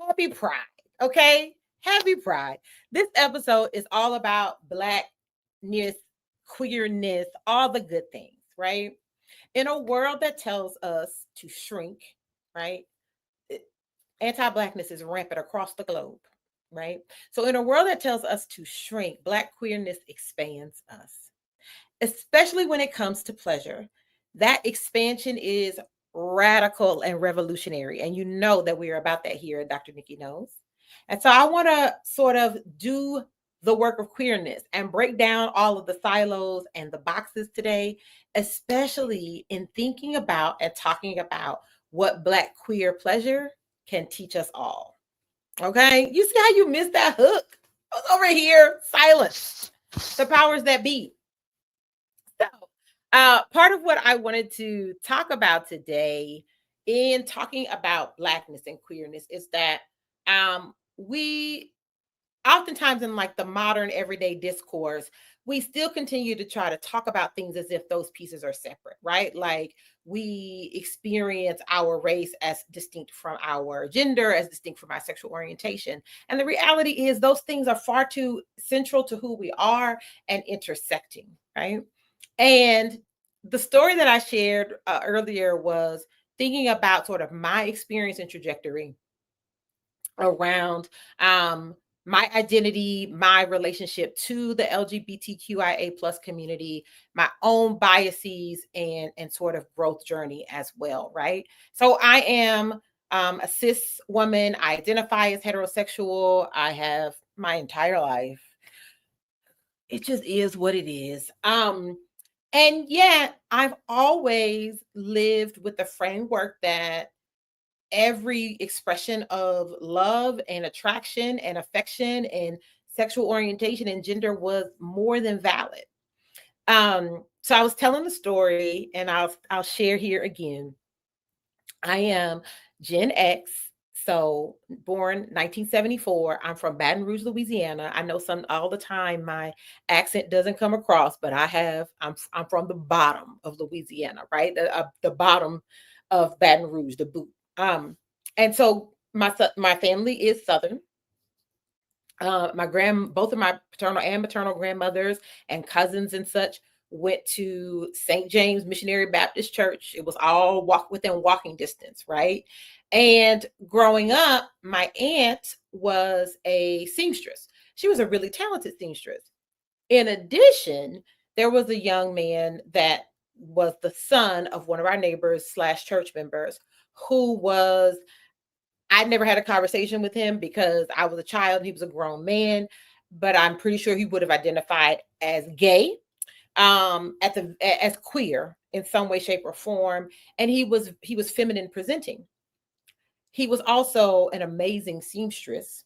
Happy Pride. Okay. Happy Pride. This episode is all about Blackness, queerness, all the good things, right? In a world that tells us to shrink, right? Anti Blackness is rampant across the globe, right? So, in a world that tells us to shrink, Black queerness expands us, especially when it comes to pleasure. That expansion is radical and revolutionary. And you know that we are about that here at Dr. Nikki Knows. And so I want to sort of do the work of queerness and break down all of the silos and the boxes today, especially in thinking about and talking about what Black queer pleasure can teach us all. Okay. You see how you missed that hook? I was over here, silence. The powers that be. So, part of what I wanted to talk about today in talking about Blackness and queerness is that we oftentimes in like the modern everyday discourse, we still continue to try to talk about things as if those pieces are separate, right? Like we experience our race as distinct from our gender, as distinct from our sexual orientation. And the reality is, those things are far too central to who we are and intersecting, right? And the story that I shared earlier was thinking about sort of my experience and trajectory around my identity, my relationship to the LGBTQIA plus community, my own biases and sort of growth journey as well, right? So I am a cis woman. I identify as heterosexual. I have my entire life. It just is what it is. And yet I've always lived with the framework that every expression of love and attraction and affection and sexual orientation and gender was more than valid. So I was telling the story and I'll share here again. I am Gen X, so born 1974. I'm from Baton Rouge, Louisiana. I know some all the time my accent doesn't come across, but I'm from the bottom of Louisiana, right? The bottom of Baton Rouge, the boot. And so my family is Southern. Both of my paternal and maternal grandmothers and cousins and such went to St. James Missionary Baptist Church. It was all within walking distance, right? And growing up, my aunt was a seamstress. She was a really talented seamstress. In addition, there was a young man that was the son of one of our neighbors slash church members who was I never had a conversation with him because I was a child. He was a grown man, but I'm pretty sure he would have identified as gay, as queer in some way, shape, or form. And he was feminine presenting. He was also an amazing seamstress,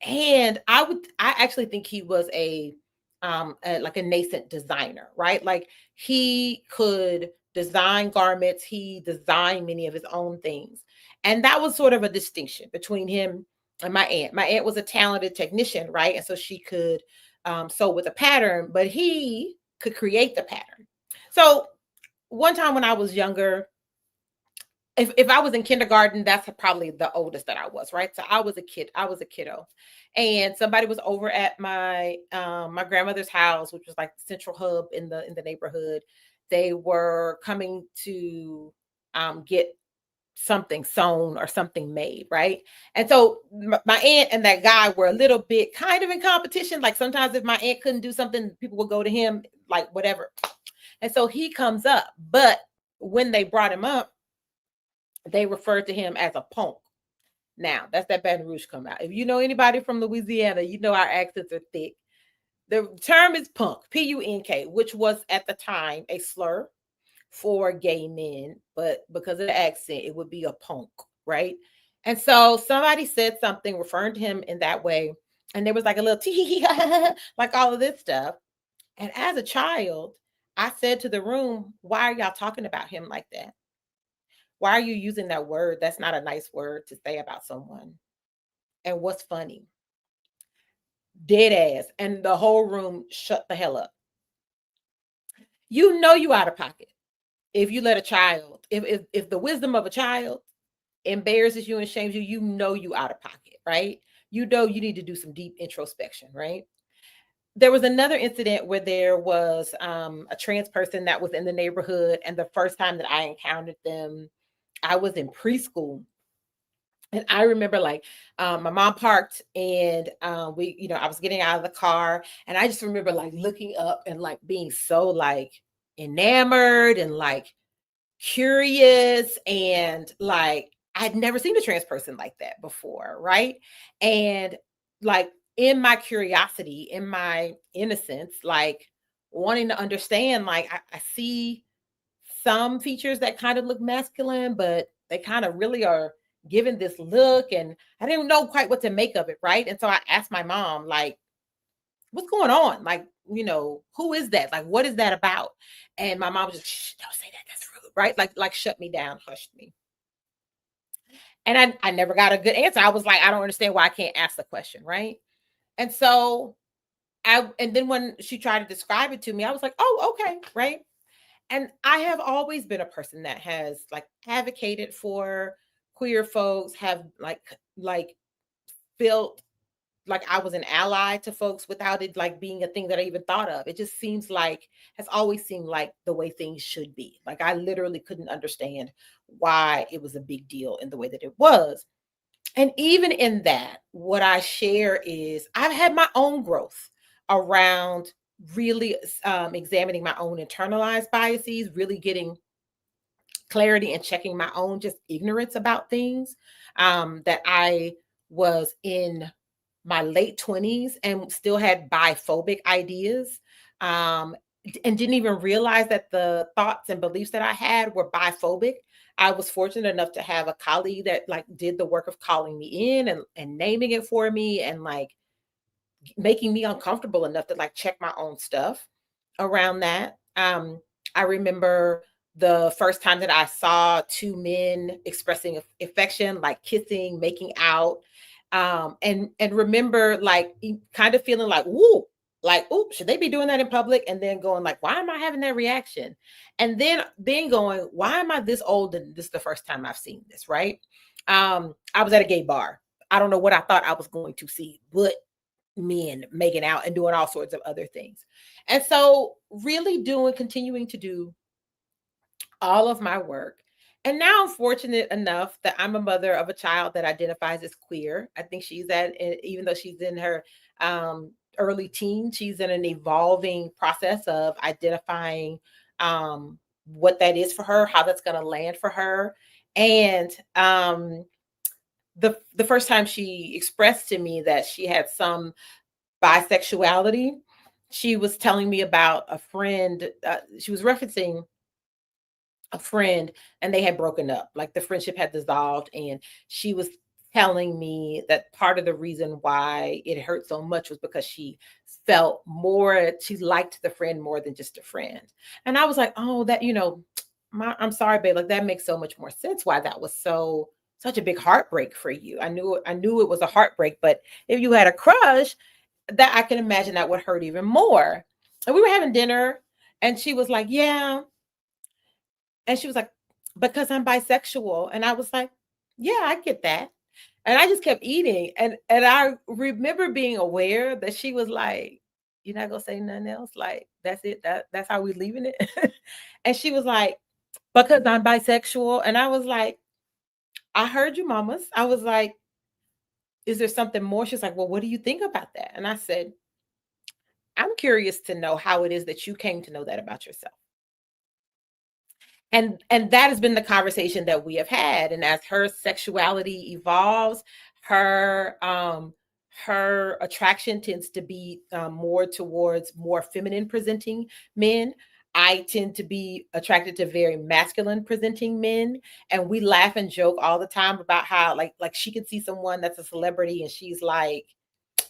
and I actually think he was like a nascent designer, right? Like he could design garments, he designed many of his own things. And that was sort of a distinction between him and my aunt. My aunt was a talented technician, right? And so she could sew with a pattern, but he could create the pattern. So one time when I was younger, if I was in kindergarten, that's probably the oldest that I was, right? So I was a kid, I was a kiddo. And somebody was over at my grandmother's house, which was like the central hub in the neighborhood. They were coming to get something sewn or something made, right? And so my aunt and that guy were a little bit kind of in competition. Like sometimes if my aunt couldn't do something, people would go to him, like whatever. And so he comes up, but when they brought him up, they referred to him as a punk. Now, that's that Baton Rouge come out. If you know anybody from Louisiana, you know our accents are thick. The term is punk, Punk, which was at the time a slur for gay men, but because of the accent, it would be a punk, right? And so somebody said something referring to him in that way, and there was like a little tee, like all of this stuff. And as a child, I said to the room, "Why are y'all talking about him like that? Why are you using that word? That's not a nice word to say about someone." And what's funny? Dead ass. And the whole room shut the hell up. You know you out of pocket if you let a child, if the wisdom of a child embarrasses you and shames you, you know you out of pocket, right? You know you need to do some deep introspection, right? There was another incident where there was a trans person that was in the neighborhood, and the first time that I encountered them, I was in preschool. And I remember like my mom parked and we, I was getting out of the car, and I just remember like looking up and like being so like enamored and like curious, and like I'd never seen a trans person like that before, right? And like in my curiosity, in my innocence, like wanting to understand, like I see some features that kind of look masculine, but they kind of really are given this look, and I didn't know quite what to make of it, right? And so I asked my mom, like, what's going on? Like, who is that? Like, what is that about? And my mom was just, shh, don't say that. That's rude, right? Like shut me down, hushed me. And I never got a good answer. I was like, I don't understand why I can't ask the question, right? And so and then when she tried to describe it to me, I was like, oh, okay, right. And I have always been a person that has like advocated for queer folks, have like felt like I was an ally to folks without it like being a thing that I even thought of. It just seems like has always seemed like the way things should be. Like I literally couldn't understand why it was a big deal in the way that it was. And even in that, what I share is I've had my own growth around really examining my own internalized biases, really getting clarity and checking my own just ignorance about things, that I was in my late 20s and still had biphobic ideas, and didn't even realize that the thoughts and beliefs that I had were biphobic. I was fortunate enough to have a colleague that like did the work of calling me in and naming it for me, and like making me uncomfortable enough to like check my own stuff around that. I remember the first time that I saw two men expressing affection, like kissing, making out, and remember like kind of feeling like, ooh, should they be doing that in public? And then going like, why am I having that reaction? And then going, why am I this old and this is the first time I've seen this, right? I was at a gay bar. I don't know what I thought I was going to see, but men making out and doing all sorts of other things. And so really continuing to do all of my work. And now I'm fortunate enough that I'm a mother of a child that identifies as queer. I think she's even though she's in her early teens, she's in an evolving process of identifying what that is for her, how that's going to land for her. And the first time she expressed to me that she had some bisexuality, she was telling me about a friend. She was referencing a friend, and they had broken up. Like the friendship had dissolved, and she was telling me that part of the reason why it hurt so much was because she liked the friend more than just a friend. And I was like, oh, that, I'm sorry, babe. Like that makes so much more sense why that was such a big heartbreak for you. I knew it was a heartbreak, but if you had a crush, that I can imagine that would hurt even more. And we were having dinner, and she was like, yeah. And she was like, because I'm bisexual. And I was like, yeah, I get that. And I just kept eating. And I remember being aware that she was like, you're not gonna say nothing else? Like, that's it. That's how we leaving it. And she was like, because I'm bisexual. And I was like, I heard you, mamas. I was like, is there something more? She's like, well, what do you think about that? And I said, I'm curious to know how it is that you came to know that about yourself. And that has been the conversation that we have had. And as her sexuality evolves, her her attraction tends to be more towards more feminine presenting men. I tend to be attracted to very masculine presenting men, and we laugh and joke all the time about how like she could see someone that's a celebrity and she's like,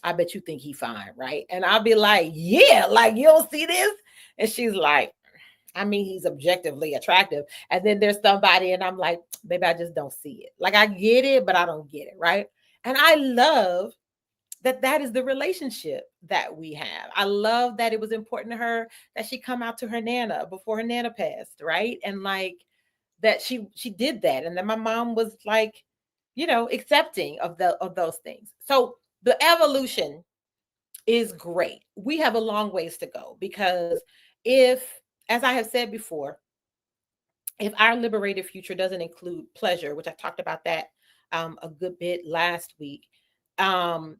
I bet you think he fine, right? And I'll be like, yeah, like you don't see this? And she's like, I mean, he's objectively attractive. And then there's somebody, and I'm like, maybe I just don't see it. Like I get it, but I don't get it, right? And I love that is the relationship that we have. I love that it was important to her that she come out to her nana before her nana passed, right? And like that she did that, and then my mom was like, accepting of those things. So the evolution is great. We have a long ways to go, because if, as I have said before, if our liberated future doesn't include pleasure, which I talked about that a good bit last week, um,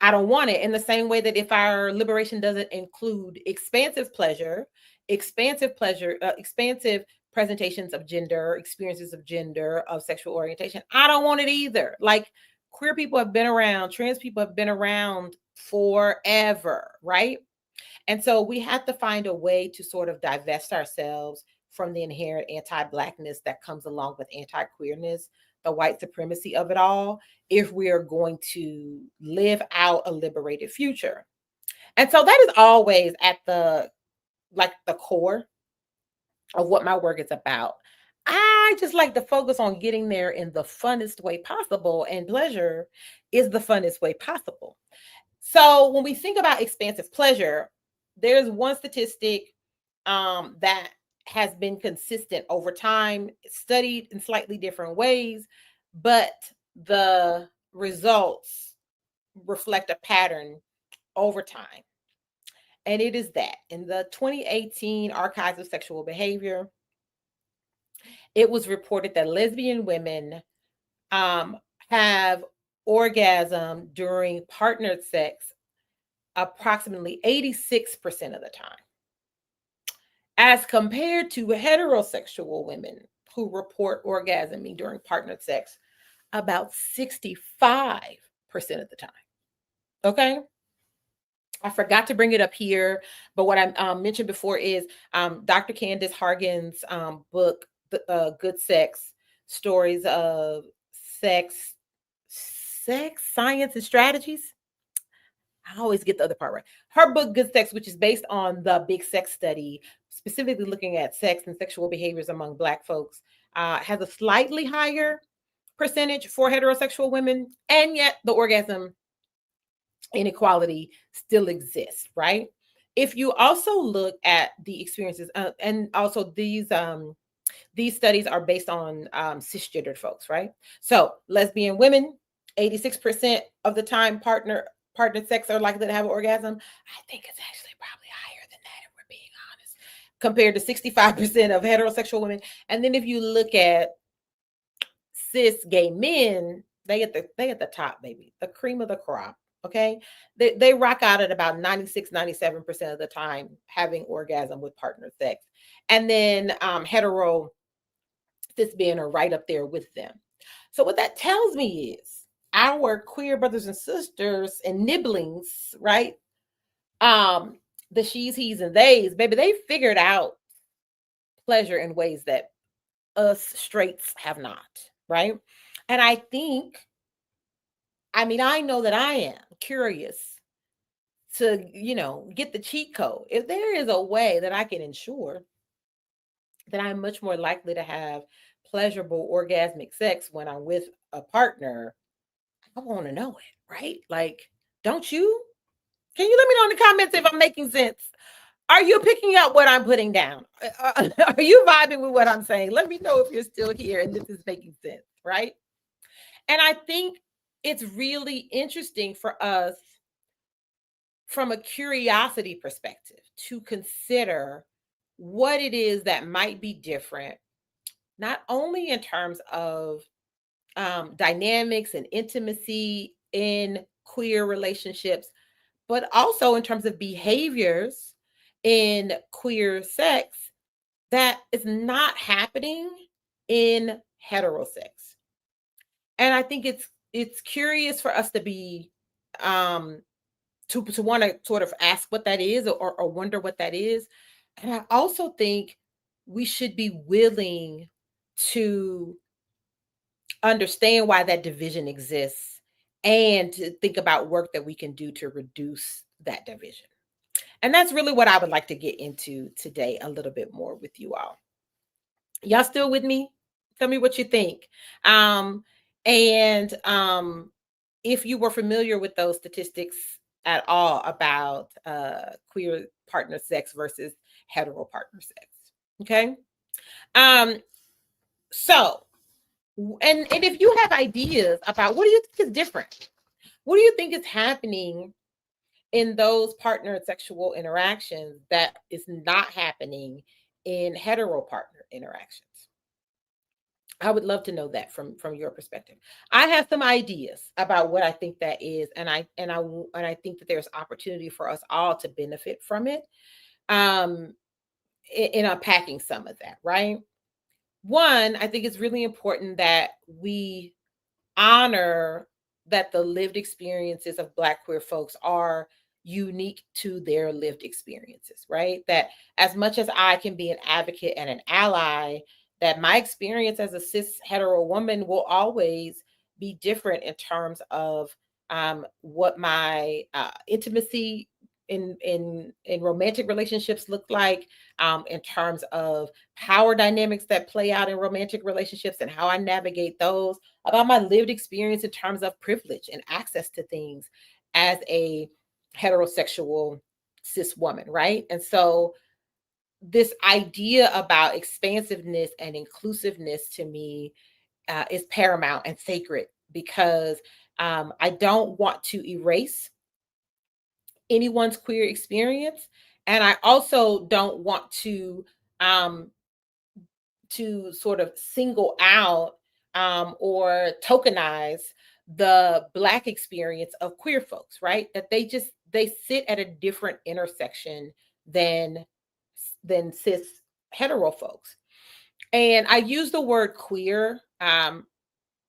I don't want it. In the same way that if our liberation doesn't include expansive presentations of gender, experiences of gender, of sexual orientation, I don't want it either. Like, queer people have been around, trans people have been around forever, right? And so we have to find a way to sort of divest ourselves from the inherent anti-blackness that comes along with anti-queerness, the white supremacy of it all, if we are going to live out a liberated future. And so that is always at the core of what my work is about. I just like to focus on getting there in the funnest way possible, and pleasure is the funnest way possible. So when we think about expansive pleasure, there's one statistic that has been consistent over time, studied in slightly different ways, but the results reflect a pattern over time. And it is that in the 2018 Archives of Sexual Behavior, it was reported that lesbian women um, have orgasm during partnered sex approximately 86% of the time, as compared to heterosexual women who report orgasming during partnered sex about 65% of the time. Okay. I forgot to bring it up here, but what I mentioned before is Dr. Candace Hargan's book, Good Sex: Stories of Sex, Science, and Strategies. I always get the other part right. Her book, Good Sex, which is based on the Big Sex Study, specifically looking at sex and sexual behaviors among Black folks, has a slightly higher percentage for heterosexual women, and yet the orgasm inequality still exists, right? If you also look at the experiences, and also these studies are based on cisgendered folks, right? So lesbian women, 86% of the time partnered sex are likely to have an orgasm. I think it's actually probably higher than that, if we're being honest, compared to 65% of heterosexual women. And then if you look at cis gay men, they at the top, baby, the cream of the crop. Okay. They rock out at about 96, 97% of the time having orgasm with partner sex. And then hetero cis men are right up there with them. So what that tells me is our queer brothers and sisters and nibblings, right? Um, the she's, he's, and they's, baby, they figured out pleasure in ways that us straights have not, right? And I know that I am curious to, get the cheat code. If there is a way that I can ensure that I'm much more likely to have pleasurable orgasmic sex when I'm with a partner, I want to know it, right? Like, don't you? Can you let me know in the comments if I'm making sense? Are you picking up what I'm putting down? Are you vibing with what I'm saying? Let me know if you're still here and this is making sense, right? And I think it's really interesting for us from a curiosity perspective to consider what it is that might be different, not only in terms of dynamics and intimacy in queer relationships, but also in terms of behaviors in queer sex that is not happening in heterosex. And I think it's curious for us to be um to want to sort of ask what that is, or wonder what that is. And I also think we should be willing to understand why that division exists, and to think about work that we can do to reduce that division. And that's really what I would like to get into today a little bit more with you all. Y'all still with me? Tell me what you think. And if you were familiar with those statistics at all about queer partner sex versus hetero partner sex. Okay. Um, So, and if you have ideas about what do you think is different, what do you think is happening in those partner sexual interactions that is not happening in hetero partner interactions? I would love to know that from your perspective. I have some ideas about what I think that is, and I think that there's opportunity for us all to benefit from it. Um, in unpacking some of that, right? One, I think it's really important that we honor that the lived experiences of Black queer folks are unique to their lived experiences, right? That as much as I can be an advocate and an ally, that my experience as a cis hetero woman will always be different in terms of what my intimacy in romantic relationships look like, in terms of power dynamics that play out in romantic relationships and how I navigate those, about my lived experience in terms of privilege and access to things as a heterosexual cis woman, right? And so this idea about expansiveness and inclusiveness to me is paramount and sacred, because I don't want to erase anyone's queer experience, and I also don't want um, to sort of single out or tokenize the Black experience of queer folks, right? That they sit at a different intersection than cis hetero folks. And I use the word queer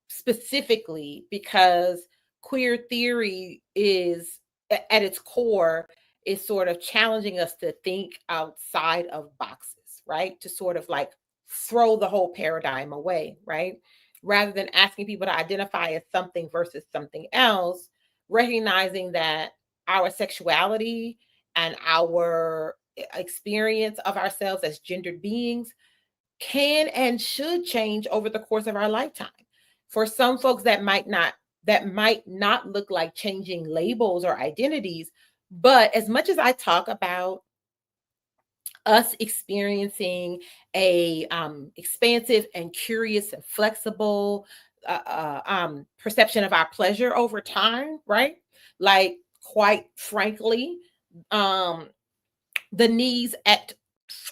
specifically because queer theory is at its core is sort of challenging us to think outside of boxes, right? To sort of like throw the whole paradigm away, right? Rather than asking people to identify as something versus something else, recognizing that our sexuality and our experience of ourselves as gendered beings can and should change over the course of our lifetime. For some folks that might not look like changing labels or identities, but as much as I talk about us experiencing a expansive and curious and flexible perception of our pleasure over time, right? Like, quite frankly, um, the knees at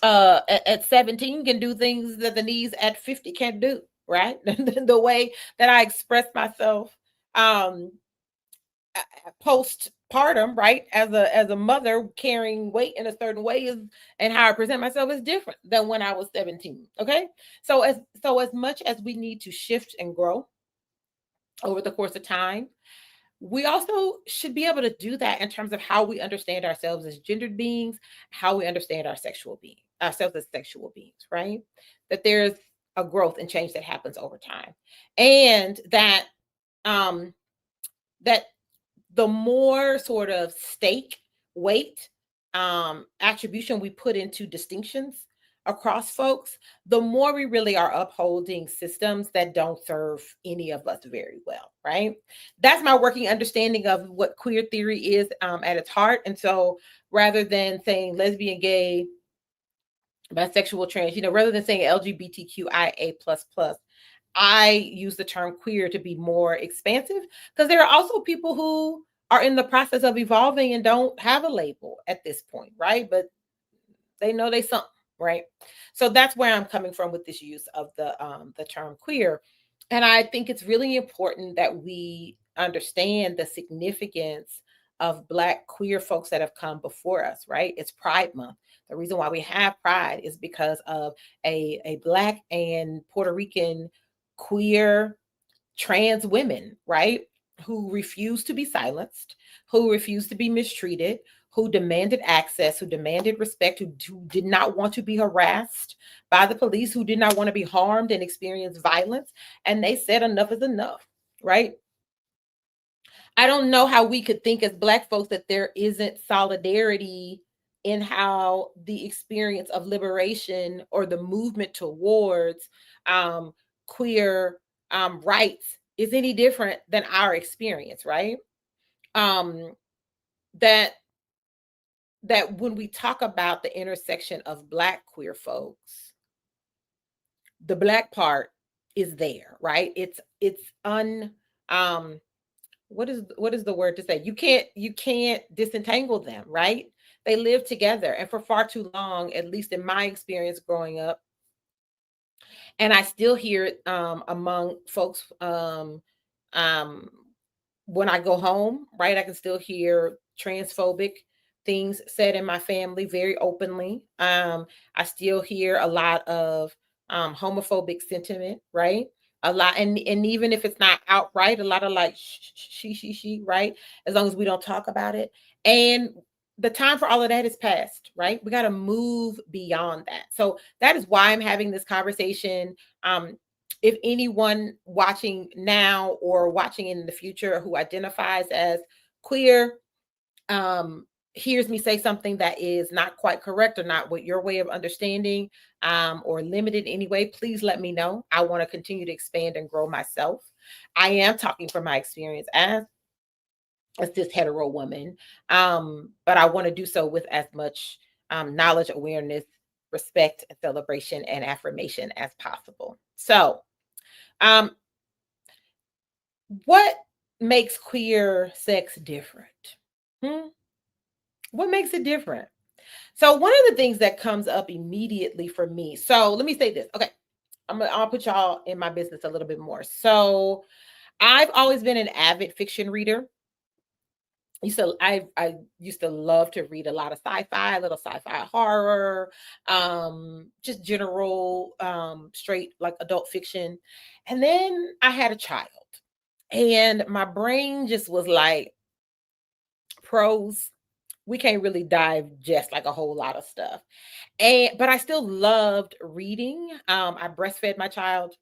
17 can do things that the knees at 50 can't do, right? The way that I express myself um postpartum, right, as a mother carrying weight in a certain way is, and how I present myself is different than when I was 17. Okay. So as much as we need to shift and grow over the course of time, we also should be able to do that in terms of how we understand ourselves as gendered beings, how we understand ourselves as sexual beings, right? That there's a growth and change that happens over time. And um that the more sort of stake, weight, attribution we put into distinctions across folks, the more we really are upholding systems that don't serve any of us very well, right? That's my working understanding of what queer theory is at its heart. And so rather than saying lesbian, gay, bisexual, trans, rather than saying LGBTQIA plus plus, I use the term queer to be more expansive, because there are also people who are in the process of evolving and don't have a label at this point, right? But they know they something, right? So that's where I'm coming from with this use of the term queer. And I think it's really important that we understand the significance of Black queer folks that have come before us, right? It's Pride Month. The reason why we have Pride is because of a Black and Puerto Rican queer trans women, right? Who refused to be silenced, who refused to be mistreated, who demanded access, who demanded respect, who did not want to be harassed by the police, who did not want to be harmed and experience violence. And they said enough is enough, right? I don't know how we could think as Black folks that there isn't solidarity in how the experience of liberation or the movement towards um, queer rights is any different than our experience, right? Um, that that when we talk about the intersection of Black queer folks, the Black part is there, right? It's un what is the word to say? You can't disentangle them, right? They live together, and for far too long, at least in my experience growing up, and I still hear it among folks um, when I go home, right? I can still hear transphobic things said in my family very openly. I still hear a lot of homophobic sentiment, right? A lot, and even if it's not outright, a lot of like she, right? As long as we don't talk about it, and the time for all of that is past, right? We got to move beyond that. So that is why I'm having this conversation. If anyone watching now or watching in the future who identifies as queer um hears me say something that is not quite correct or not what your way of understanding or limited anyway, please let me know. I want to continue to expand and grow myself. I am talking from my experience as this hetero woman, but I want to do so with as much knowledge, awareness, respect, celebration, and affirmation as possible. So um, what makes queer sex different? Hmm? What makes it different? So one of the things that comes up immediately for me. So let me say this. Okay, I'll put y'all in my business a little bit more. So I've always been an avid fiction reader. I used to love to read a lot of sci-fi, a little sci-fi horror, just general straight like adult fiction. And then I had a child. And my brain just was like, prose, we can't really digest like a whole lot of stuff. And but I still loved reading. I breastfed my child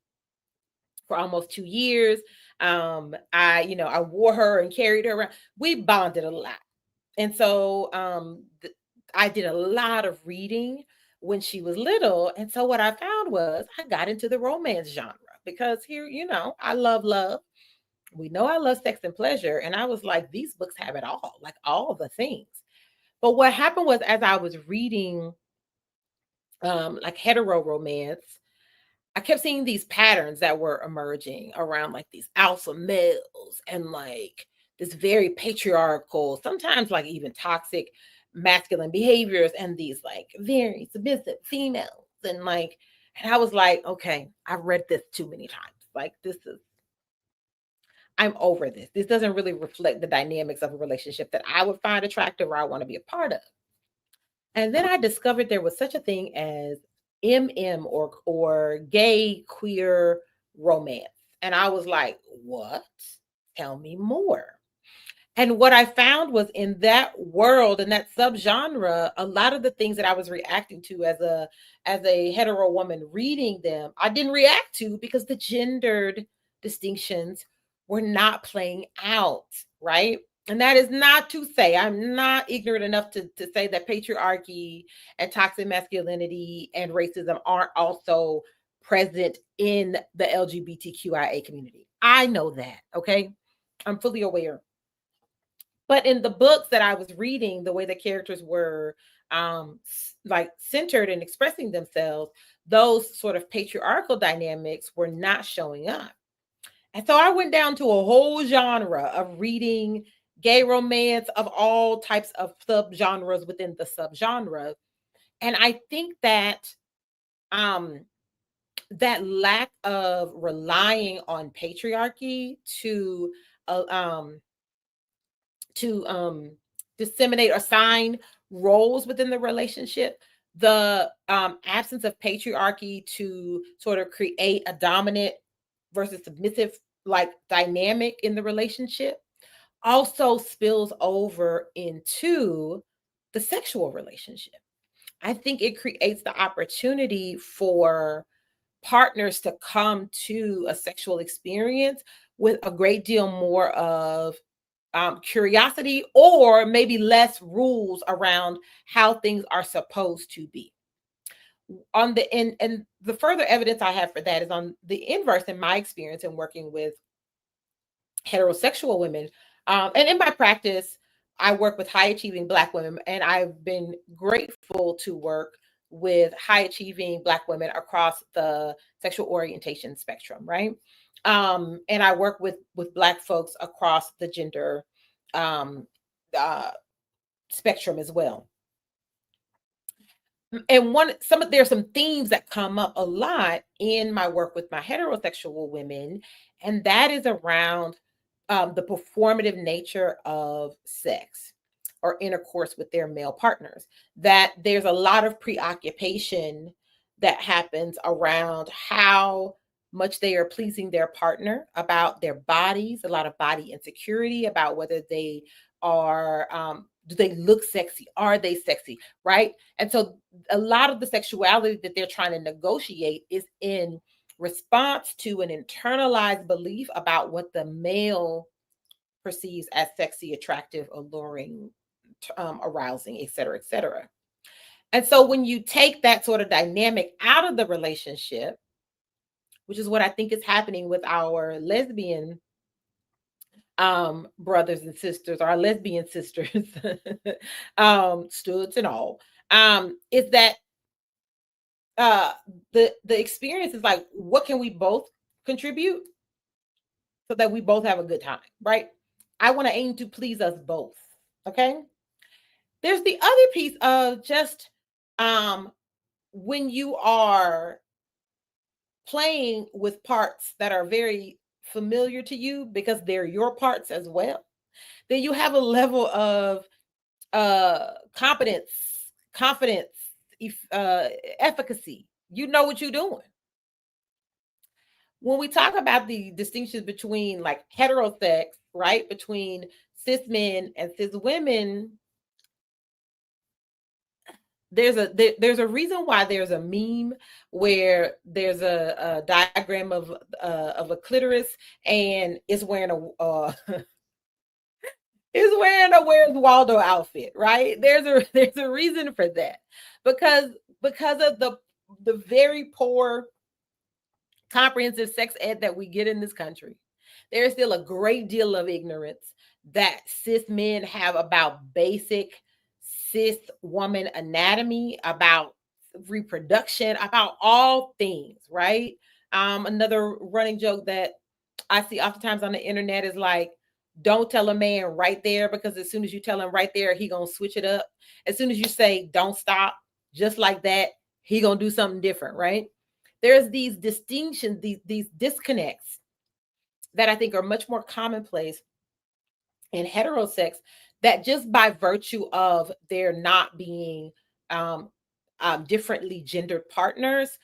for almost 2 years. I wore her and carried her around. We bonded a lot. And so I did a lot of reading when she was little. And so what I found was I got into the romance genre because here, I love love. We know I love sex and pleasure. And I was like, these books have it all, like all the things. But what happened was as I was reading like hetero romance, I kept seeing these patterns that were emerging around like these alpha males and like this very patriarchal, sometimes like even toxic masculine behaviors and these like very submissive females. And like, and I was like, okay, I've read this too many times. Like, I'm over this. This doesn't really reflect the dynamics of a relationship that I would find attractive or I want to be a part of. And then I discovered there was such a thing as MM or gay queer romance. And I was like, what? Tell me more. And what I found was in that world and that subgenre, a lot of the things that I was reacting to as a hetero woman reading them, I didn't react to because the gendered distinctions were not playing out, right? And that is not to say I'm not ignorant enough to say that patriarchy and toxic masculinity and racism aren't also present in the LGBTQIA community. I know that, okay? I'm fully aware, but in the books that I was reading, the way the characters were like centered and expressing themselves, those sort of patriarchal dynamics were not showing up. And so I went down to a whole genre of reading gay romance of all types of subgenres within the subgenre. And I think that um that lack of relying on patriarchy uh, um to disseminate or assign roles within the relationship, the absence of patriarchy to sort of create a dominant versus submissive like dynamic in the relationship also spills over into the sexual relationship. I think it creates the opportunity for partners to come to a sexual experience with a great deal more of curiosity or maybe less rules around how things are supposed to be. On the and the further evidence I have for that is on the inverse in my experience in working with heterosexual women. And in my practice, I work with high achieving Black women, and I've been grateful to work with high achieving Black women across the sexual orientation spectrum, right? And I work with Black folks across the gender um, uh, spectrum as well. And there's some themes that come up a lot in my work with my heterosexual women, and that is around the performative nature of sex or intercourse with their male partners. That there's a lot of preoccupation that happens around how much they are pleasing their partner, about their bodies, a lot of body insecurity about whether they are do they look sexy, are they sexy, right? And so a lot of the sexuality that they're trying to negotiate is in response to an internalized belief about what the male perceives as sexy, attractive, alluring, arousing, et cetera, et cetera. And so when you take that sort of dynamic out of the relationship, which is what I think is happening with our lesbian brothers and sisters, our lesbian sisters, studs and all, is that uh the experience is like, what can we both contribute so that we both have a good time, right? I want to aim to please us both. Okay. There's the other piece of just um when you are playing with parts that are very familiar to you because they're your parts as well, then you have a level of competence, confidence, uh efficacy. You know what you're doing. When we talk about the distinctions between like heterosex, right, between cis men and cis women, there's a reason why there's a meme where there's a diagram of a clitoris, and it's wearing a is wearing a Where's Waldo outfit, right? There's a reason for that, because of the very poor comprehensive sex ed that we get in this country. There's still a great deal of ignorance that cis men have about basic cis woman anatomy, about reproduction, about all things, right? Another running joke that I see oftentimes on the internet is like, don't tell a man right there, because as soon as you tell him right there, he gonna switch it up. As soon as you say don't stop, just like that, he gonna do something different, right? There's these distinctions, these disconnects that I think are much more commonplace in heterosex, that just by virtue of there not being um, differently gendered partners,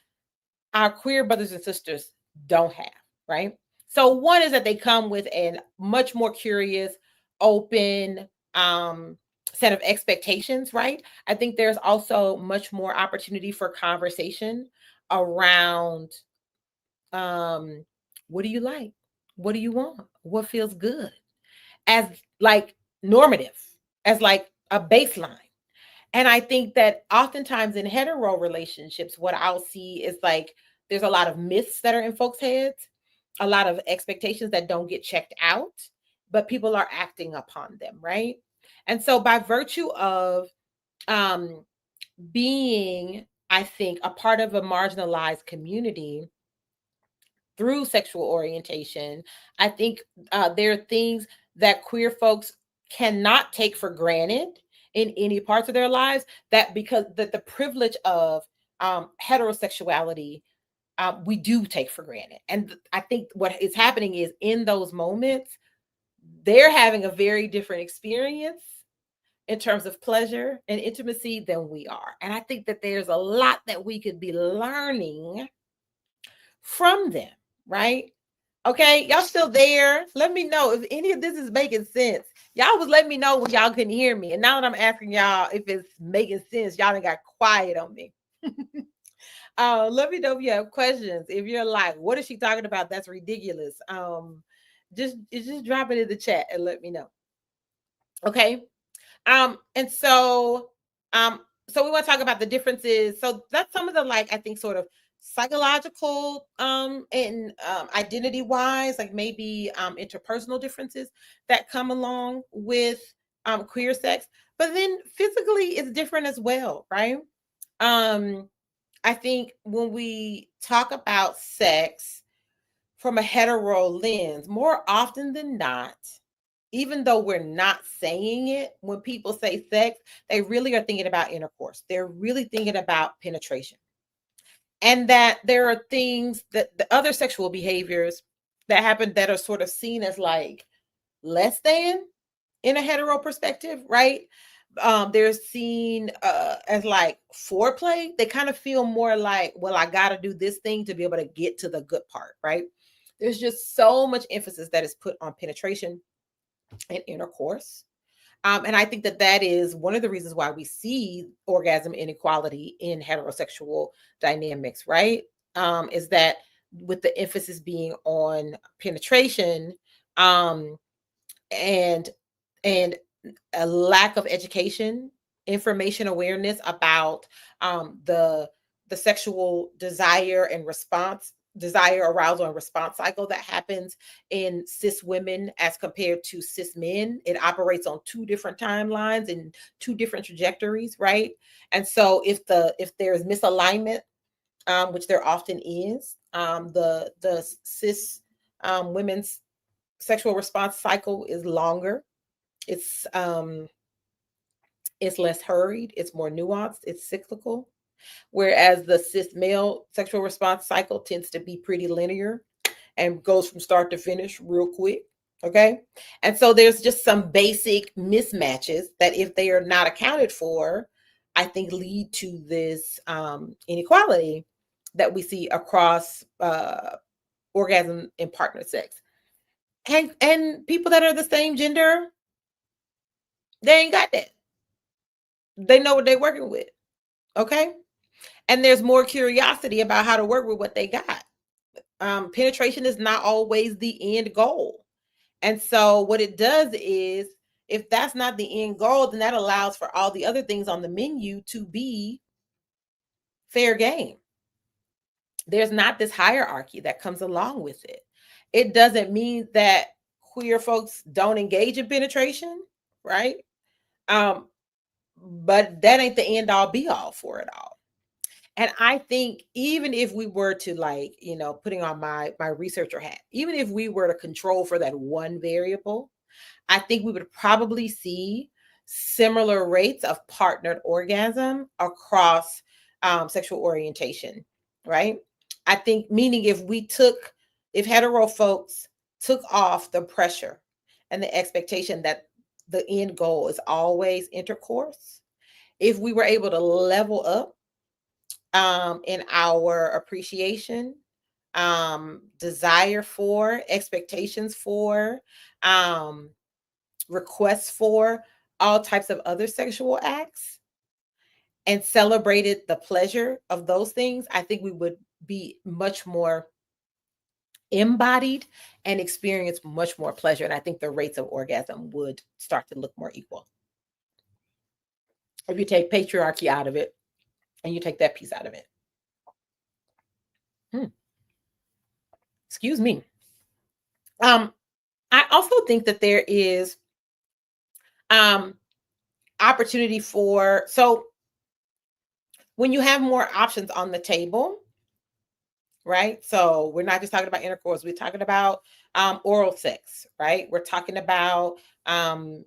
our queer brothers and sisters don't have, right? So one is that they come with a much more curious, open set of expectations, right? I think there's also much more opportunity for conversation around what do you like? What do you want? What feels good? As like normative, as like a baseline. And I think that oftentimes in hetero relationships, what I'll see is like there's a lot of myths that are in folks' heads, a lot of expectations that don't get checked out, but people are acting upon them, right? And so by virtue of um being, I think, a part of a marginalized community through sexual orientation, I think there are things that queer folks cannot take for granted in any parts of their lives, that because that the privilege of heterosexuality we do take for granted. And I think what is happening is in those moments, they're having a very different experience in terms of pleasure and intimacy than we are. And I think that there's a lot that we could be learning from them, right? Okay, y'all still there? Let me know if any of this is making sense. Y'all was letting me know when y'all couldn't hear me. And now that I'm asking y'all if it's making sense, y'all done got quiet on me. Let me know if you have questions. If you're like, what is she talking about? That's ridiculous. Just drop it in the chat and let me know. Okay. And so we want to talk about the differences. So that's some of the, like, I think sort of psychological and identity wise, like maybe interpersonal differences that come along with queer sex, but then physically it's different as well, right? I think when we talk about sex from a hetero lens, more often than not, even though we're not saying it, when people say sex, they really are thinking about intercourse. They're really thinking about penetration. And that there are things that the other sexual behaviors that happen that are sort of seen as like less than in a hetero perspective, right? They're seen as like foreplay. They kind of feel more like, well, I got to do this thing to be able to get to the good part, right? There's just so much emphasis that is put on penetration and intercourse. And I think that that is one of the reasons why we see orgasm inequality in heterosexual dynamics, right? Is that with the emphasis being on penetration, um, and and a lack of education, information awareness about the sexual desire and response, desire, arousal, and response cycle that happens in cis women as compared to cis men. It operates on two different timelines and two different trajectories, right? And so if there's misalignment, which there often is, the cis women's sexual response cycle is longer. It's um it's less hurried, it's more nuanced, it's cyclical. Whereas the cis male sexual response cycle tends to be pretty linear and goes from start to finish real quick. Okay. And so there's just some basic mismatches that, if they are not accounted for, I think lead to this inequality that we see across orgasm and partner sex. And people that are the same gender, they ain't got that. They know what they're working with. Okay. And there's more curiosity about how to work with what they got. Penetration is not always the end goal. And so what it does is, if that's not the end goal, then that allows for all the other things on the menu to be fair game. There's not this hierarchy that comes along with it. It doesn't mean that queer folks don't engage in penetration, right? Um, but that ain't the end all be all for it all. And I think even if we were to, like, putting on my researcher hat, even if we were to control for that one variable, I think we would probably see similar rates of partnered orgasm across sexual orientation, right? I think, meaning if hetero folks took off the pressure and the expectation that the end goal is always intercourse, if we were able to level up in our appreciation, desire for, expectations for, um, requests for all types of other sexual acts, and celebrated the pleasure of those things, I think we would be much more embodied and experience much more pleasure. And I think the rates of orgasm would start to look more equal if you take patriarchy out of it and you take that piece out of it. Hmm. Excuse me. Um, I also think that there is um opportunity for, so when you have more options on the table, right? So we're not just talking about intercourse, we're talking about oral sex, right? We're talking about um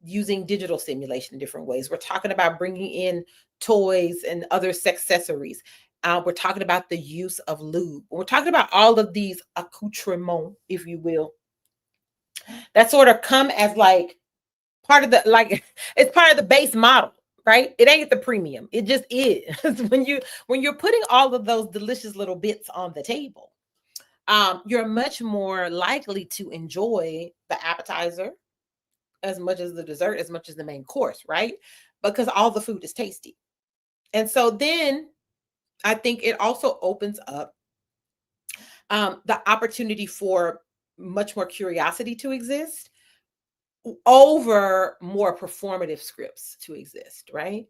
using digital stimulation in different ways. We're talking about bringing in toys and other sex accessories. We're talking about the use of lube. We're talking about all of these accoutrements, if you will, that sort of come as like part of the, like, it's part of the base model, right? It ain't the premium, it just is. When you're putting all of those delicious little bits on the table, you're much more likely to enjoy the appetizer as much as the dessert, as much as the main course, right? Because all the food is tasty. And so then I think it also opens up the opportunity for much more curiosity to exist over more performative scripts to exist, right?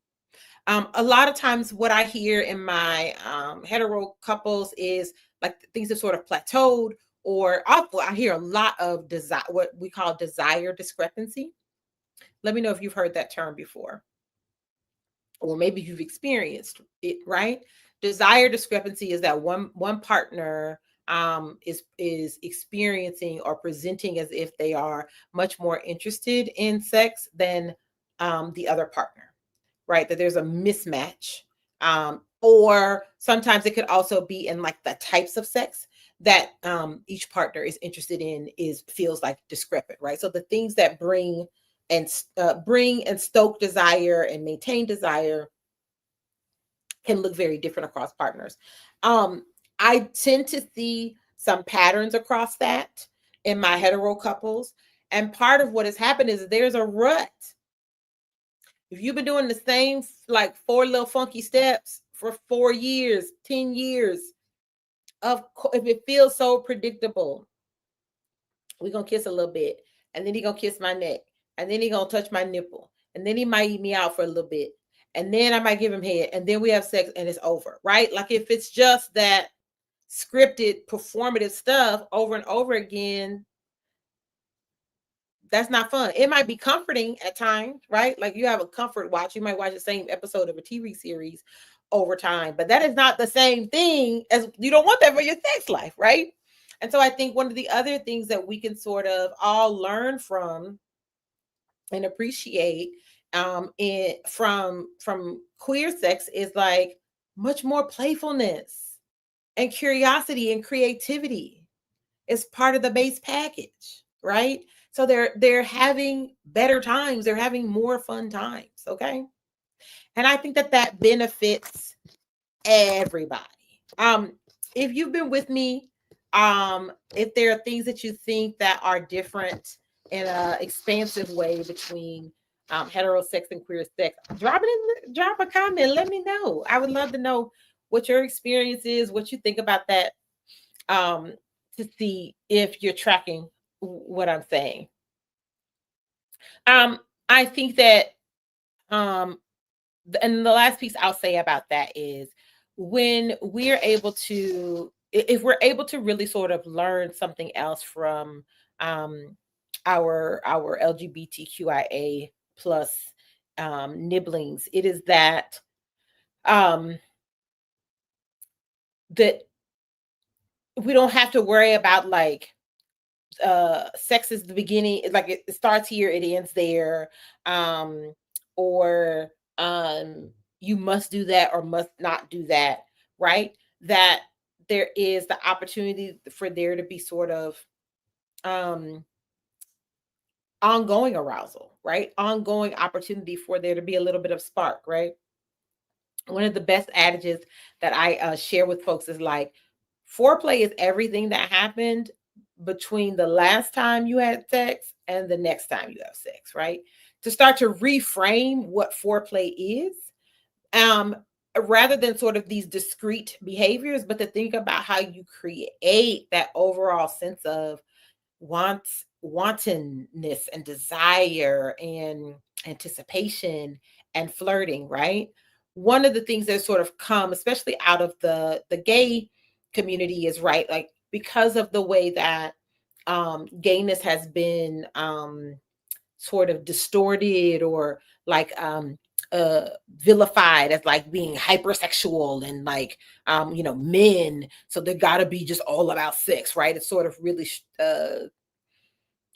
A lot of times, what I hear in my hetero couples is like things have sort of plateaued, or I hear a lot of desire, what we call desire discrepancy. Let me know if you've heard that term before. or maybe you've experienced it, right? Desire discrepancy is that one partner is experiencing or presenting as if they are much more interested in sex than the other partner, right? That there's a mismatch. Or sometimes it could also be in like the types of sex that each partner is interested in is feels like discrepant, right? So the things that bring and stoke desire and maintain desire can look very different across partners. Um, I tend to see some patterns across that in my hetero couples. And part of what has happened is there's a rut. If you've been doing the same like four little funky steps for 4 years, 10 years, if it feels so predictable, we're gonna kiss a little bit, and then he gonna kiss my neck, and then he gonna touch my nipple, and then he might eat me out for a little bit, and then I might give him head, and then we have sex and it's over, right? Like if it's just that scripted performative stuff over and over again, that's not fun. It might be comforting at times, right? Like you have a comfort watch. You might watch the same episode of a TV series over time, but that is not the same thing as you don't want that for your sex life, right? And so I think one of the other things that we can sort of all learn from and appreciate from queer sex is like much more playfulness and curiosity and creativity is part of the base package, right? So they're having better times, they're having more fun times, okay? And I think that that benefits everybody. Um if you've been with me, if there are things that you think that are different in a expansive way between hetero sex and queer sex, drop a comment, let me know. I would love to know what your experience is, what you think about that, um to see if you're tracking what I'm saying. I think that um and the last piece I'll say about that is when we're able to, if we're able to really sort of learn something else from um our LGBTQIA plus nibblings, it is um that we don't have to worry about like sex is the beginning, like it starts here, it ends there, um or you must do that or must not do that, right? That there is the opportunity for there to be sort of um ongoing arousal, right? Ongoing opportunity for there to be a little bit of spark, right? One of the best adages that I share with folks is like, foreplay is everything that happened between the last time you had sex and the next time you have sex, right? To start to reframe what foreplay is, um, rather than sort of these discrete behaviors, but to think about how you create that overall sense of wantonness and desire and anticipation and flirting, right? One of the things that sort of come especially out of the gay community is, right, like because of the way that gayness has been sort of distorted or like uh vilified as like being hypersexual and like men, so they got to be just all about sex, right? It's sort of really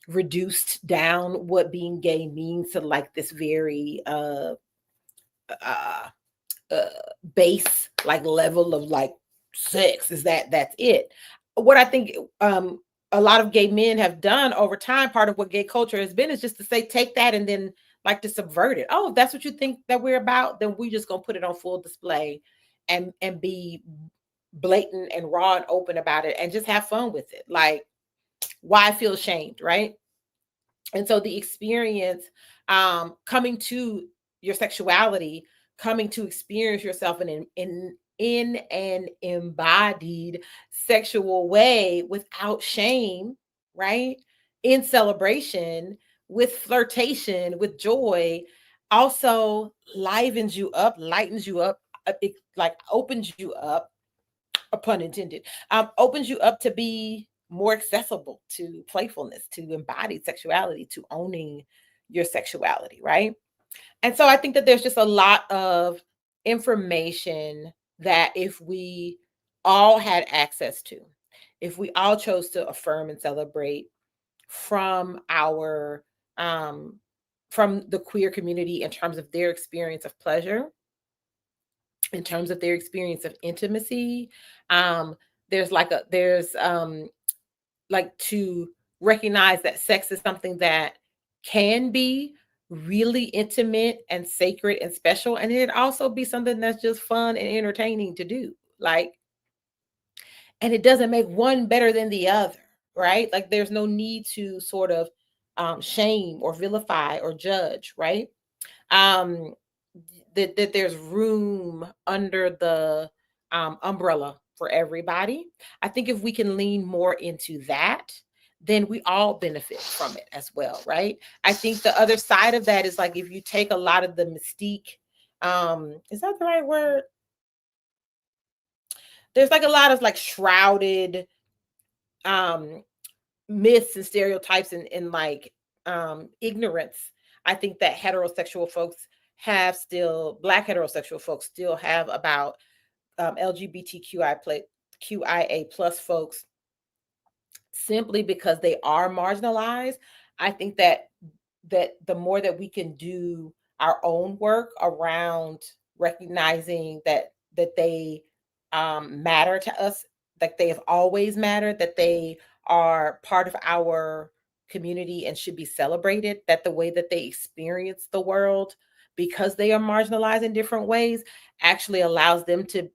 reduced down what being gay means to like this very uh uh base like level of like sex is that's it. What I think a lot of gay men have done over time, part of what gay culture has been, is just to say take that and then like to subvert it. Oh, if that's what you think that we're about, then we just gonna put it on full display and be blatant and raw and open about it and just have fun with it. Like, why feel ashamed, right? And so the experience, coming to your sexuality, coming to experience yourself in an embodied sexual way without shame, right? In celebration, with flirtation, with joy, also livens you up, lightens you up, it like opens you up, a pun intended, opens you up to be more accessible to playfulness, to embodied sexuality, to owning your sexuality, right? And so I think that there's just a lot of information that if we all had access to, if we all chose to affirm and celebrate from our from the queer community in terms of their experience of pleasure, in terms of their experience of intimacy, um there's like to recognize that sex is something that can be really intimate and sacred and special, and it also be something that's just fun and entertaining to do, like, and it doesn't make one better than the other, right? Like there's no need to sort of shame or vilify or judge, right? um that there's room under the umbrella for everybody. I think if we can lean more into that, then we all benefit from it as well, right? I think the other side of that is like if you take a lot of the mystique, is that the right word? There's like a lot of like shrouded um myths and stereotypes and like ignorance. I think that heterosexual folks have still, black heterosexual folks still have about LGBTQIA plus folks, simply because they are marginalized. I think that the more that we can do our own work around recognizing that they matter to us, like they have always mattered, that they are part of our community and should be celebrated, that the way that they experience the world because they are marginalized in different ways actually allows them to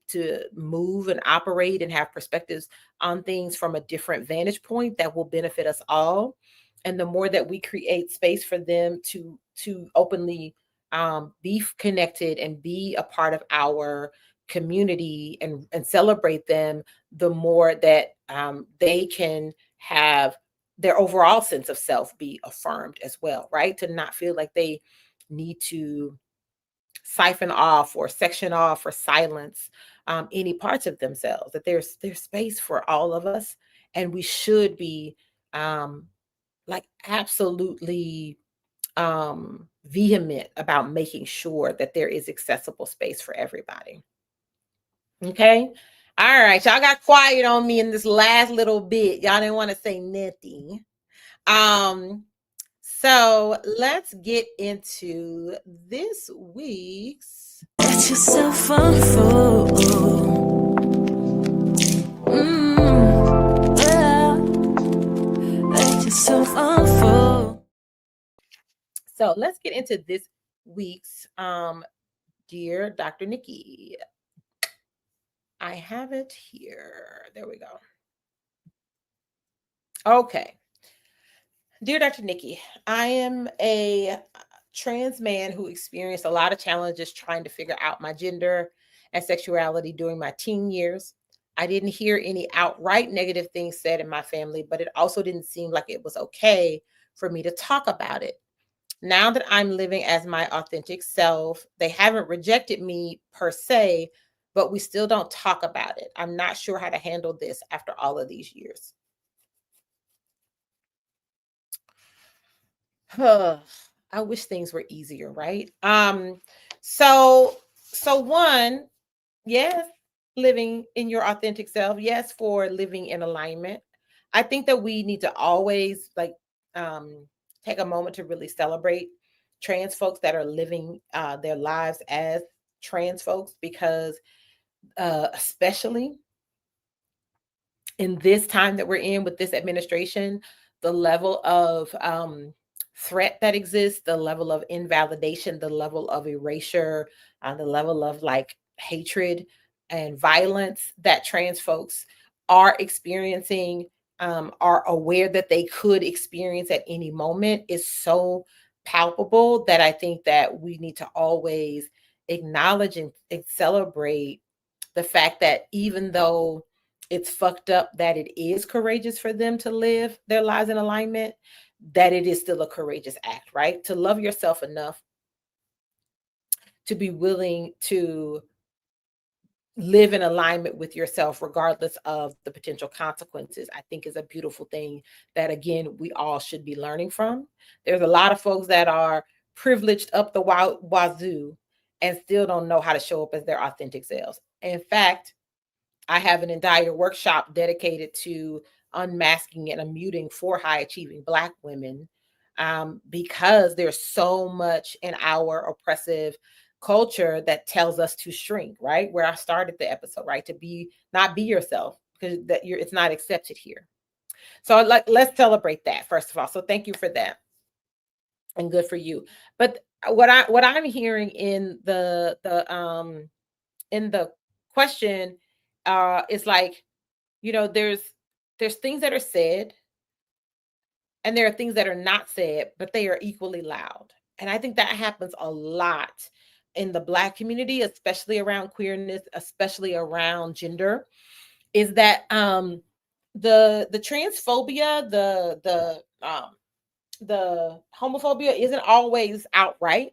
move and operate and have perspectives on things from a different vantage point that will benefit us all. And the more that we create space for them to openly be connected and be a part of our community and celebrate them, the more that they can have their overall sense of self be affirmed as well, right? To not feel like they need to siphon off or section off or silence any parts of themselves. That there's space for all of us, and we should be um, like absolutely vehement about making sure that there is accessible space for everybody. Okay. All right. Y'all got quiet on me in this last little bit. Y'all didn't want to say nothing. Um, so let's get into this week's. Let yourself unfold. Yeah. Let yourself unfold. So let's get into this week's Dear Dr. Nikki. I have it here. There we go. Okay. Dear Dr. Nikki, I am a trans man who experienced a lot of challenges trying to figure out my gender and sexuality during my teen years. I didn't hear any outright negative things said in my family, but it also didn't seem like it was okay for me to talk about it. Now that I'm living as my authentic self, they haven't rejected me per se, but we still don't talk about it. I'm not sure how to handle this after all of these years. I wish things were easier, right? So one, yes, living in your authentic self. Yes, for living in alignment. I think that we need to always like take a moment to really celebrate trans folks that are living their lives as trans folks, because especially in this time that we're in with this administration, the level of threat that exists, the level of invalidation, the level of erasure, the level of like hatred and violence that trans folks are experiencing, are aware that they could experience at any moment, is so palpable that I think that we need to always acknowledge and celebrate the fact that even though it's fucked up that it is courageous for them to live their lives in alignment, that it is still a courageous act, right? To love yourself enough to be willing to live in alignment with yourself regardless of the potential consequences, I think is a beautiful thing that again we all should be learning from. There's a lot of folks that are privileged up the wazoo and still don't know how to show up as their authentic selves. In fact, I have an entire workshop dedicated to unmasking and unmuting for high achieving Black women, because there's so much in our oppressive culture that tells us to shrink, right? Where I started the episode, right? To be, not be yourself, because that it's not accepted here. So let's celebrate that first of all. So thank you for that, and good for you. But what I'm hearing in the question is like, there's things that are said and there are things that are not said, but they are equally loud. And I think that happens a lot in the Black community, especially around queerness, especially around gender, is that the transphobia, the homophobia isn't always outright.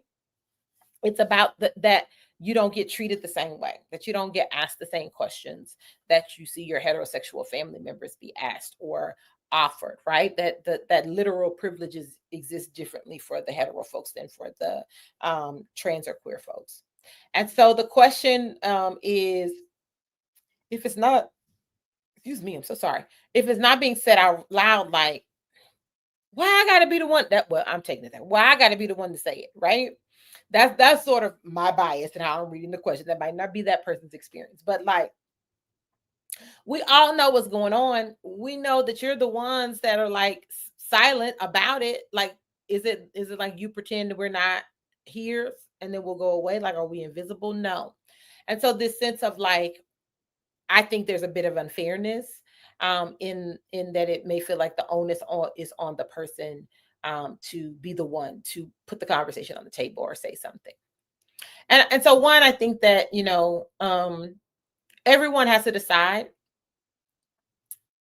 It's about that you don't get treated the same way, that you don't get asked the same questions that you see your heterosexual family members be asked or offered, right? That literal privileges exist differently for the hetero folks than for the trans or queer folks. And so the question is, if it's not, excuse me, I'm so sorry, if it's not being said out loud, like, why I gotta be the one that, well, I'm taking it that, why I gotta be the one to say it, right? That's sort of my bias and how I'm reading the question. That might not be that person's experience, but like, we all know what's going on. We know that you're the ones that are like silent about it. Like, is it like you pretend that we're not here and then we'll go away? Like, are we invisible? No. And so this sense of like, I think there's a bit of unfairness in that it may feel like the onus is on the person to be the one to put the conversation on the table or say something. And so one, I think that everyone has to decide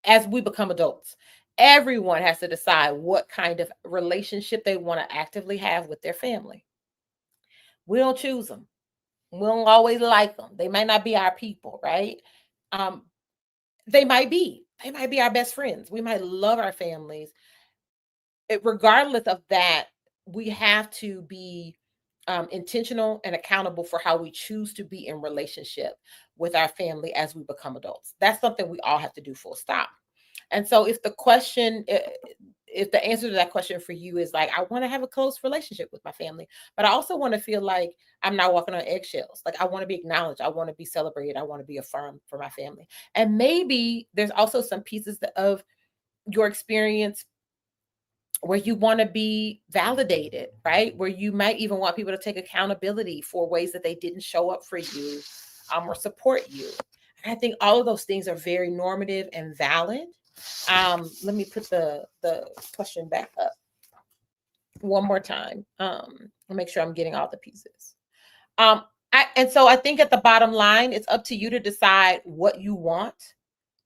as we become adults. Everyone has to decide what kind of relationship they want to actively have with their family. We don't choose them. We don't always like them. They might not be our people, right? Um, they might be. They might be our best friends. We might love our families. Regardless of that, we have to be intentional and accountable for how we choose to be in relationship with our family as we become adults. That's something we all have to do, full stop. And so if the answer to that question for you is like, I want to have a close relationship with my family, but I also want to feel like I'm not walking on eggshells. Like, I want to be acknowledged. I want to be celebrated. I want to be affirmed for my family. And maybe there's also some pieces of your experience where you want to be validated, right? Where you might even want people to take accountability for ways that they didn't show up for you or support you. And I think all of those things are very normative and valid. Let me put the question back up one more time. I'll make sure I'm getting all the pieces. And so I think at the bottom line, it's up to you to decide what you want,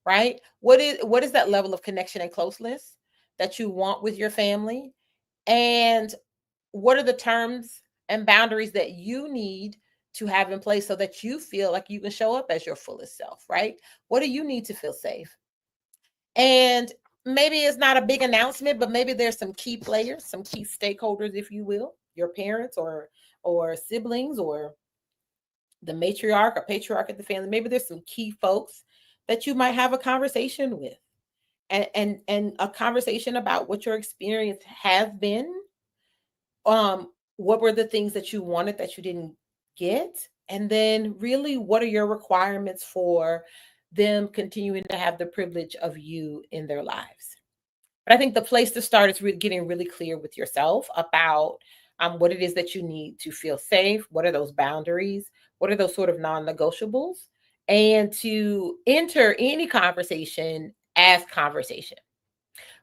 right? What is that level of connection and closeness that you want with your family? And what are the terms and boundaries that you need to have in place so that you feel like you can show up as your fullest self, right? What do you need to feel safe? And maybe it's not a big announcement, but maybe there's some key players, some key stakeholders, if you will, your parents or siblings or the matriarch or patriarch of the family. Maybe there's some key folks that you might have a conversation with, and a conversation about what your experience has been. What were the things that you wanted that you didn't get? And then really, what are your requirements for them continuing to have the privilege of you in their lives? But I think the place to start is getting really clear with yourself about what it is that you need to feel safe. What are those boundaries? What are those sort of non-negotiables? And to enter any conversation as conversation,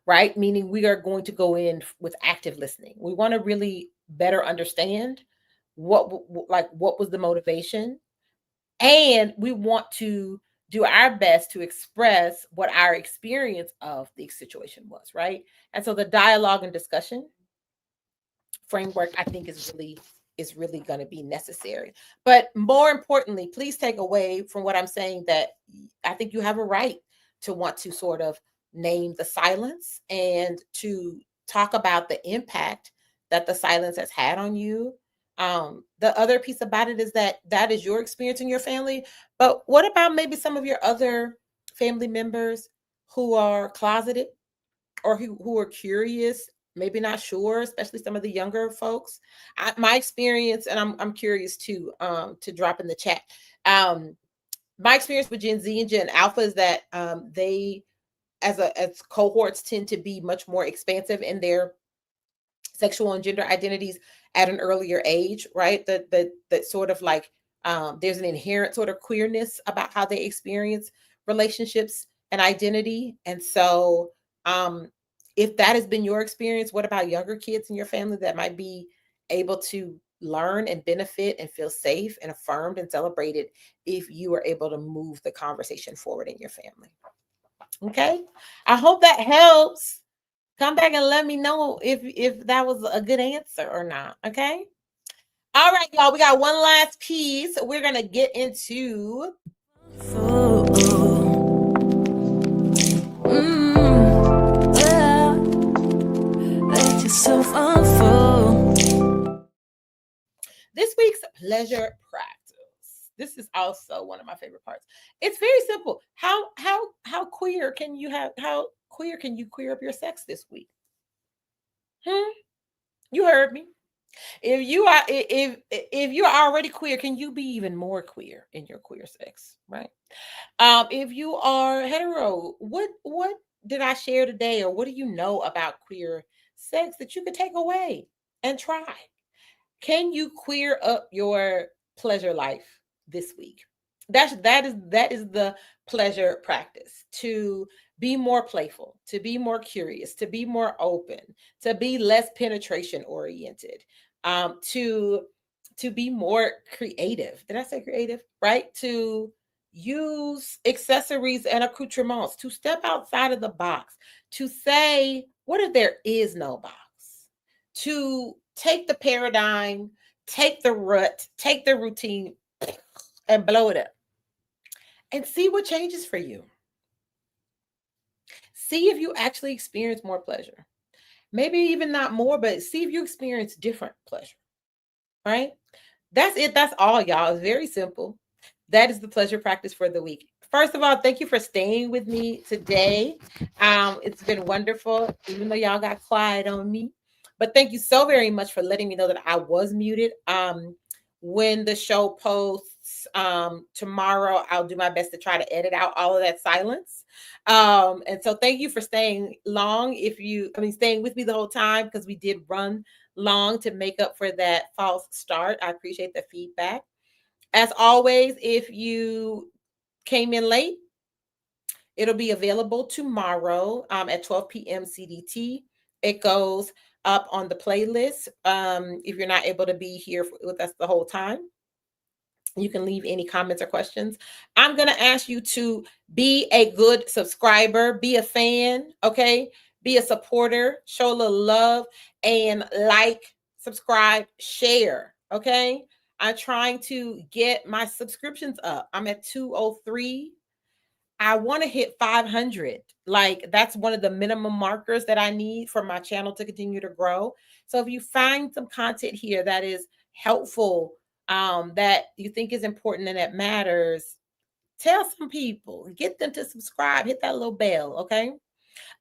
right? Meaning we are going to go in with active listening. We want to really better understand what was the motivation, and we want to do our best to express what our experience of the situation was, right? And so the dialogue and discussion framework, I think, is really going to be necessary. But more importantly, please take away from what I'm saying that I think you have a right to want to sort of name the silence and to talk about the impact that the silence has had on you. The other piece about it is that that is your experience in your family. But what about maybe some of your other family members who are closeted or who are curious, maybe not sure, especially some of the younger folks? My experience, and I'm curious too, to drop in the chat. Um, my experience with Gen Z and Gen Alpha is that they, as cohorts, tend to be much more expansive in their sexual and gender identities at an earlier age, right? That sort of like, there's an inherent sort of queerness about how they experience relationships and identity. And so, um, if that has been your experience, what about younger kids in your family that might be able to learn and benefit and feel safe and affirmed and celebrated if you are able to move the conversation forward in your family? Okay. I hope that helps. Come back and let me know if that was a good answer or not. Okay. All right, y'all. We got one last piece. We're gonna get into let yourself unfold. This week's pleasure practice. This is also one of my favorite parts. It's very simple. How queer can you have? How queer can you queer up your sex this week? You heard me. If you are already queer, can you be even more queer in your queer sex, right? If you are hetero, what did I share today, or what do you know about queer sex that you could take away and try? Can you queer up your pleasure life this week? That is the pleasure practice, to be more playful, to be more curious, to be more open, to be less penetration oriented, to be more creative. Did I say creative? Right? To use accessories and accoutrements, to step outside of the box, to say, what if there is no box? To take the paradigm, take the rut, take the routine, and blow it up and see what changes for you. See if you actually experience more pleasure. Maybe even not more, but see if you experience different pleasure, right? That's it. That's all, y'all. It's very simple. That is the pleasure practice for the week. First of all, thank you for staying with me today. It's been wonderful, even though y'all got quiet on me. But thank you so very much for letting me know that I was muted. When the show posts tomorrow, I'll do my best to try to edit out all of that silence. And so thank you for staying long. Staying with me the whole time, because we did run long to make up for that false start. I appreciate the feedback. As always, if you came in late, it'll be available tomorrow at 12 p.m. CDT. It goes up on the playlist. If you're not able to be here with us the whole time, you can leave any comments or questions. I'm going to ask you to be a good subscriber, be a fan, okay? Be a supporter, show a little love, and like, subscribe, share, okay? I'm trying to get my subscriptions up. I'm at 203. I want to hit 500. Like, that's one of the minimum markers that I need for my channel to continue to grow. So if you find some content here that is helpful, that you think is important and that matters, tell some people, get them to subscribe, hit that little bell, okay?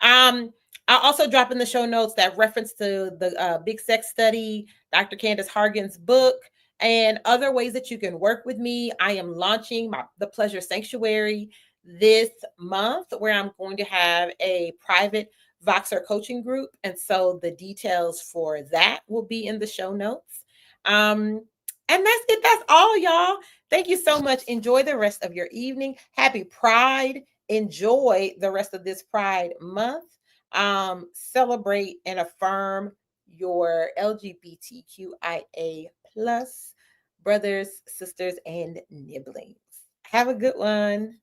I'll also drop in the show notes that reference to the Big Sex Study, Dr. Candace Hargan's book, and other ways that you can work with me. I am launching the Pleasure Sanctuary this month, where I'm going to have a private Voxer coaching group. And so the details for that will be in the show notes. And that's it. That's all, y'all. Thank you so much. Enjoy the rest of your evening. Happy Pride. Enjoy the rest of this Pride month. Celebrate and affirm your LGBTQIA plus brothers, sisters, and nibblings. Have a good one.